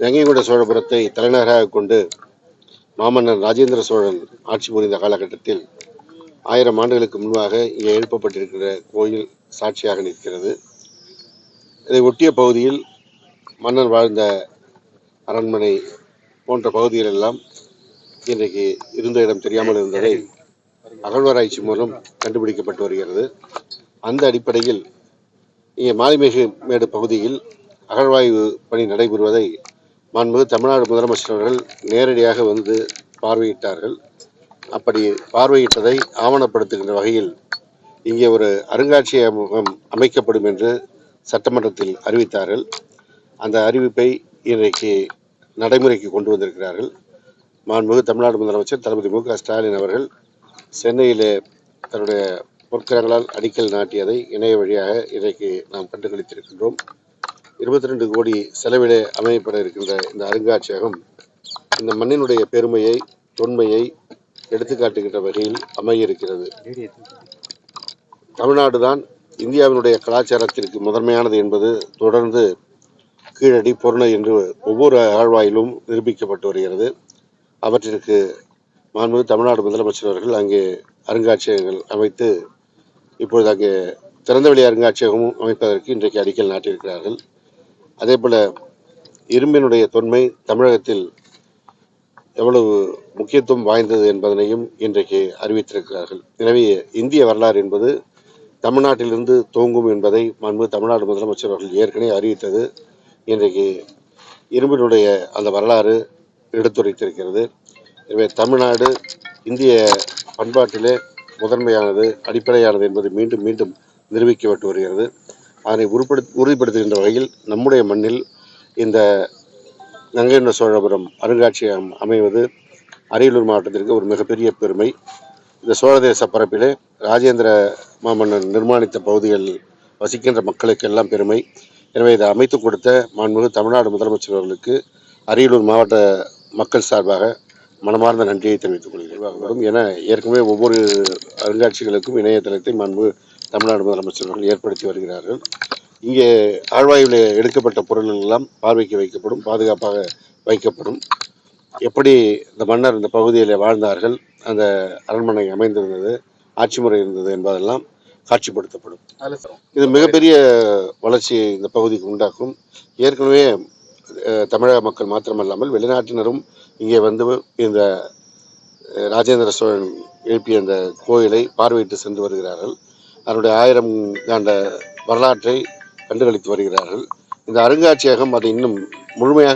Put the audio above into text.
கங்கைகொண்ட சோழபுரத்தை தலைநகராக கொண்டு மாமன்னர் ராஜேந்திர சோழன் ஆட்சி புரிந்த காலகட்டத்தில் 1000 ஆண்டுகளுக்கு முன்பாக இங்கே எழுப்பப்பட்டிருக்கிற கோயில் சாட்சியாக நிற்கிறது. இதை ஒட்டிய பகுதியில் மன்னர் வாழ்ந்த அரண்மனை போன்ற பகுதிகள் எல்லாம் இன்றைக்கு இருந்த இடம் தெரியாமல் இருந்ததை அகழ்வாராய்ச்சி மூலம் கண்டுபிடிக்கப்பட்டு வருகிறது. அந்த அடிப்படையில் இங்கே மாலிமேடு பகுதியில் அகழ்வாய்வு பணி நடைபெறுவதை மாண்புமிகு தமிழ்நாடு முதலமைச்சர் அவர்கள் நேரடியாக வந்து பார்வையிட்டார்கள். அப்படி பார்வையிட்டதை ஆவணப்படுத்துகின்ற வகையில் இங்கே ஒரு அருங்காட்சியகம் அமைக்கப்படும் என்று சட்டமன்றத்தில் அறிவித்தார்கள். அந்த அறிவிப்பை இன்றைக்கு நடைமுறைக்கு கொண்டு வந்திருக்கிறார்கள். மாண்புமிகு தமிழ்நாடு முதலமைச்சர் தளபதி மு.க. ஸ்டாலின் அவர்கள் சென்னையிலே தன்னுடைய பொற்கரங்களால் அடிக்கல் நாட்டியதை இணைய வழியாக இன்றைக்கு நாம் கண்டுகளித்திருக்கின்றோம். 22 கோடி செலவிலே அமையப்பட இருக்கின்ற இந்த அருங்காட்சியகம் இந்த மண்ணினுடைய பெருமையை, தொன்மையை எடுத்துக்காட்டுகின்ற வகையில் அமைய இருக்கிறது. தமிழ்நாடுதான் இந்தியாவினுடைய கலாச்சாரத்திற்கு முதன்மையானது என்பது தொடர்ந்து கீழடி, பொருணை என்று ஒவ்வொரு ஆழ்வாயிலும் நிரூபிக்கப்பட்டு வருகிறது. அவற்றிற்கு மாண்புமிகு தமிழ்நாடு முதலமைச்சர் அவர்கள் அங்கே அருங்காட்சியகங்கள் அமைத்து இப்பொழுது அங்கே திறந்தவெளி அருங்காட்சியகமும் அமைப்பதற்கு இன்றைக்கு அடிக்கல் நாட்டியிருக்கிறார்கள். அதே போல இரும்பினுடைய தொன்மை தமிழகத்தில் எவ்வளவு முக்கியத்துவம் வாய்ந்தது என்பதனையும் இன்றைக்கு அறிவித்திருக்கிறார்கள். எனவே இந்திய வரலாறு என்பது தமிழ்நாட்டிலிருந்து துவங்கும் என்பதை மாண்புமிகு தமிழ்நாடு முதலமைச்சர் அவர்கள் ஏற்கனவே அறிவித்தது இன்றைக்கு இரும்பினுடைய அந்த வரலாறு எடுத்துரைத்திருக்கிறது. எனவே தமிழ்நாடு இந்திய பண்பாட்டிலே முதன்மையானது, அடிப்படையானது என்பது மீண்டும் மீண்டும் நிரூபிக்கப்பட்டு வருகிறது. அதனை உறுதிப்படுத்துகின்ற வகையில் நம்முடைய மண்ணில் இந்த கங்கைகொண்ட சோழபுரம் அருங்காட்சியகம் அமைவது அரியலூர் மாவட்டத்திற்கு ஒரு மிகப்பெரிய பெருமை. இந்த சோழதேச பரப்பிலே ராஜேந்திர மாமன்னன் நிர்மாணித்த பகுதிகளில் வசிக்கின்ற மக்களுக்கெல்லாம் பெருமை. எனவே இதை அமைத்து கொடுத்த மாண்புமிகு தமிழ்நாடு முதலமைச்சர் அவர்களுக்கு அரியலூர் மாவட்ட மக்கள் சார்பாக மனமார்ந்த நன்றியை தெரிவித்துக் கொள்கிறேன். என ஏற்கனவே ஒவ்வொரு அருங்காட்சிகளுக்கும் இணையதளத்தை மாண்புமிகு தமிழ்நாடு முதலமைச்சர் அவர்கள் ஏற்படுத்தி வருகிறார்கள். இங்கே ஆழ்வாய்வில் எடுக்கப்பட்ட பொருள்கள் எல்லாம் பார்வைக்கு வைக்கப்படும், பாதுகாப்பாக வைக்கப்படும். எப்படி இந்த மன்னர் இந்த பகுதியில் வாழ்ந்தார்கள், அந்த அரண்மனை அமைந்திருந்தது, ஆட்சி முறை இருந்தது என்பதெல்லாம் காட்சிப்படுத்தப்படும். இது மிகப்பெரிய வளர்ச்சியை இந்த பகுதிக்கு உண்டாக்கும். ஏற்கனவே தமிழக மக்கள் மாத்திரமல்லாமல் வெளிநாட்டினரும் இங்கே வந்து இந்த ராஜேந்திர சோழன் எழுப்பிய இந்த கோயிலை பார்வையிட்டு சென்று வருகிறார்கள். அதனுடைய 1000 ஆண்ட வரலாற்றை கண்டுகளித்து வருகிறார்கள். இந்த அருங்காட்சியகம் அதை இன்னும் முழுமையாக